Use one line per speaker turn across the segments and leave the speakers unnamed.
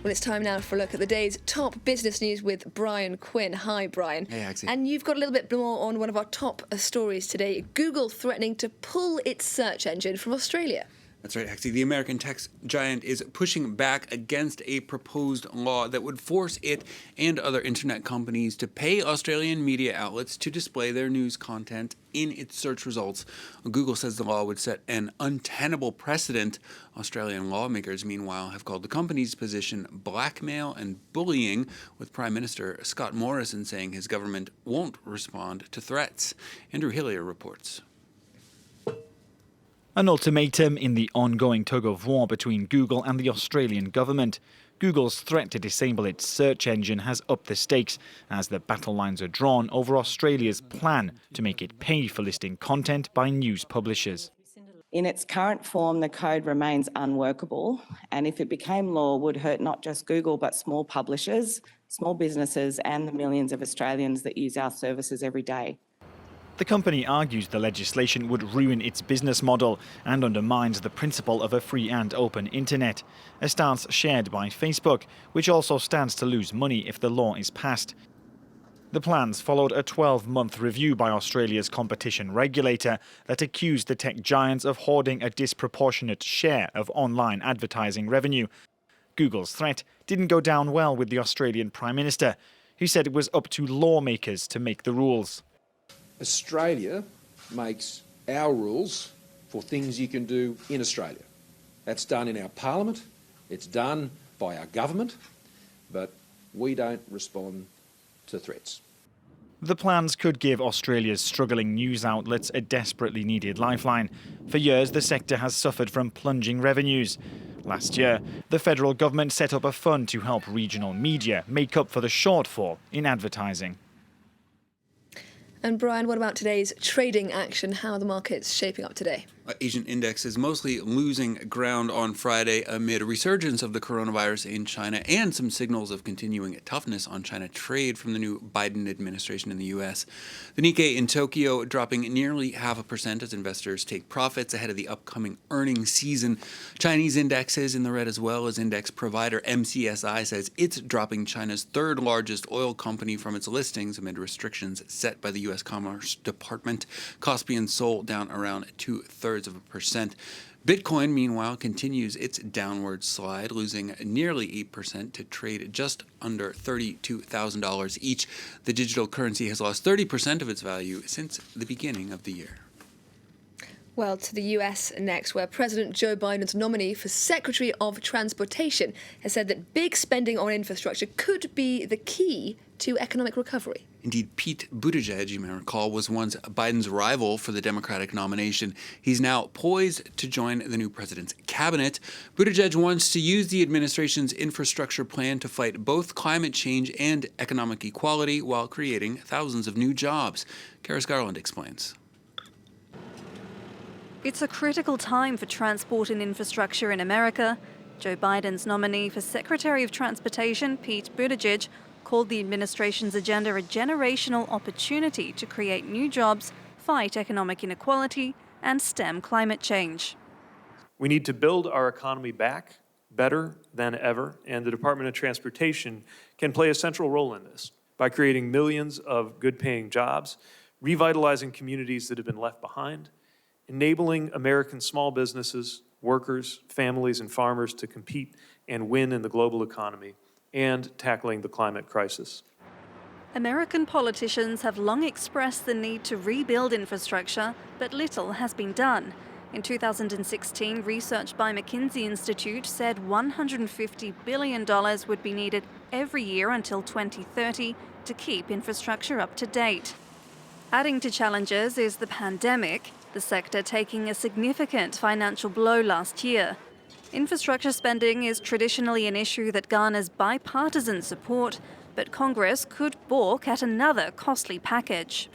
Well, it's time now for a look at the day's top business news with Brian Quinn. Hi, Brian.
Hey, Axie.
And you've got a little bit more on one of our top stories today. Google threatening to pull its search engine from Australia.
That's right, Hexie. The American tech giant is pushing back against a proposed law that would force it and other internet companies to pay Australian media outlets to display their news content in its search results. Google says the law would set an untenable precedent. Australian lawmakers, meanwhile, have called the company's position blackmail and bullying, with Prime Minister Scott Morrison saying his government won't respond to threats. Andrew Hillier reports.
An ultimatum in the ongoing tug-of-war between Google and the Australian government. Google's threat to disable its search engine has upped the stakes as the battle lines are drawn over Australia's plan to make it pay for listing content by news publishers.
In its current form, the code remains unworkable, and if it became law, would hurt not just Google but small publishers, small businesses and the millions of Australians that use our services every day.
The company argues the legislation would ruin its business model and undermines the principle of a free and open internet, a stance shared by Facebook, which also stands to lose money if the law is passed. The plans followed a 12-month review by Australia's competition regulator that accused the tech giants of hoarding a disproportionate share of online advertising revenue. Google's threat didn't go down well with the Australian Prime Minister, who said it was up to lawmakers to make the rules.
Australia makes our rules for things you can do in Australia. That's done in our parliament, it's done by our government, but we don't respond to threats.
The plans could give Australia's struggling news outlets a desperately needed lifeline. For years, the sector has suffered from plunging revenues. Last year, the federal government set up a fund to help regional media make up for the shortfall in advertising.
And Brian, what about today's trading action? How are the markets shaping up today?
Asian index is mostly losing ground on Friday amid a resurgence of the coronavirus in China and some signals of continuing toughness on China trade from the new Biden administration in the U.S. The Nikkei in Tokyo dropping nearly 0.5% as investors take profits ahead of the upcoming earnings season. Chinese indexes in the red as well, as index provider MCSI says it's dropping China's third largest oil company from its listings amid restrictions set by the U.S. Commerce Department. Kospi and Seoul down around 0.2%. Bitcoin, meanwhile, continues its downward slide, losing nearly 8% to trade just under $32,000 each. The digital currency has lost 30% of its value since the beginning of the year.
Well, to the US next, where President Joe Biden's nominee for Secretary of Transportation has said that big spending on infrastructure could be the key to economic recovery.
Indeed, Pete Buttigieg, you may recall, was once Biden's rival for the Democratic nomination. He's now poised to join the new president's cabinet. Buttigieg wants to use the administration's infrastructure plan to fight both climate change and economic equality while creating thousands of new jobs. Karis Garland explains.
It's a critical time for transport and infrastructure in America. Joe Biden's nominee for Secretary of Transportation, Pete Buttigieg, called the administration's agenda a generational opportunity to create new jobs, fight economic inequality, and stem climate change.
We need to build our economy back better than ever, and the Department of Transportation can play a central role in this by creating millions of good-paying jobs, revitalizing communities that have been left behind, enabling American small businesses, workers, families, and farmers to compete and win in the global economy, and tackling the climate crisis.
American politicians have long expressed the need to rebuild infrastructure, but little has been done. In 2016, research by McKinsey Institute said $150 billion would be needed every year until 2030 to keep infrastructure up to date. Adding to challenges is the pandemic, the sector taking a significant financial blow last year. Infrastructure spending is traditionally an issue that garners bipartisan support, but Congress could balk at another costly package.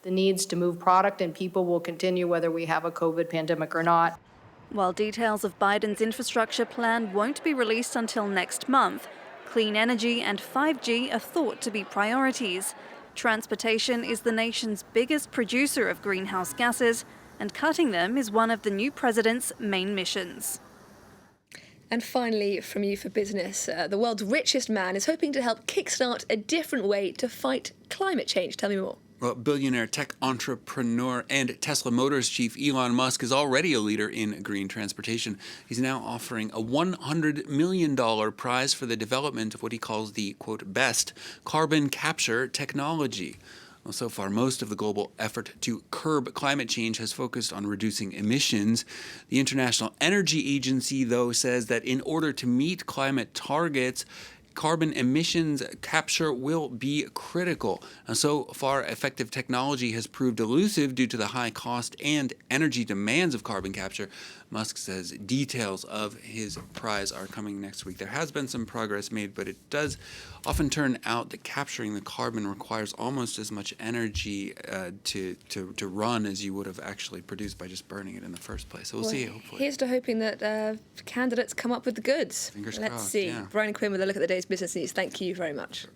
The needs to move product and people will continue whether we have a COVID pandemic or not.
While details of Biden's infrastructure plan won't be released until next month, clean energy and 5G are thought to be priorities. Transportation is the nation's biggest producer of greenhouse gases, and cutting them is one of the new president's main missions.
And finally, from you for business, the world's richest man is hoping to help kickstart a different way to fight climate change. Tell me more.
Well, billionaire tech entrepreneur and Tesla Motors chief Elon Musk is already a leader in green transportation. He's now offering a $100 million prize for the development of what he calls the, quote, best carbon capture technology. Well, so far, most of the global effort to curb climate change has focused on reducing emissions. The International Energy Agency, though, says that in order to meet climate targets, carbon emissions capture will be critical. And so far, effective technology has proved elusive due to the high cost and energy demands of carbon capture. Musk says details of his prize are coming next week. There has been some progress made, but it does often turn out that capturing the carbon requires almost as much energy to run as you would have actually produced by just burning it in the first place. So we'll see, hopefully.
Here's to hoping that candidates come up with the goods.
Fingers
Let's
crossed,
see.
yeah.
Brian Quinn with a look at the day's business news. Thank you very much.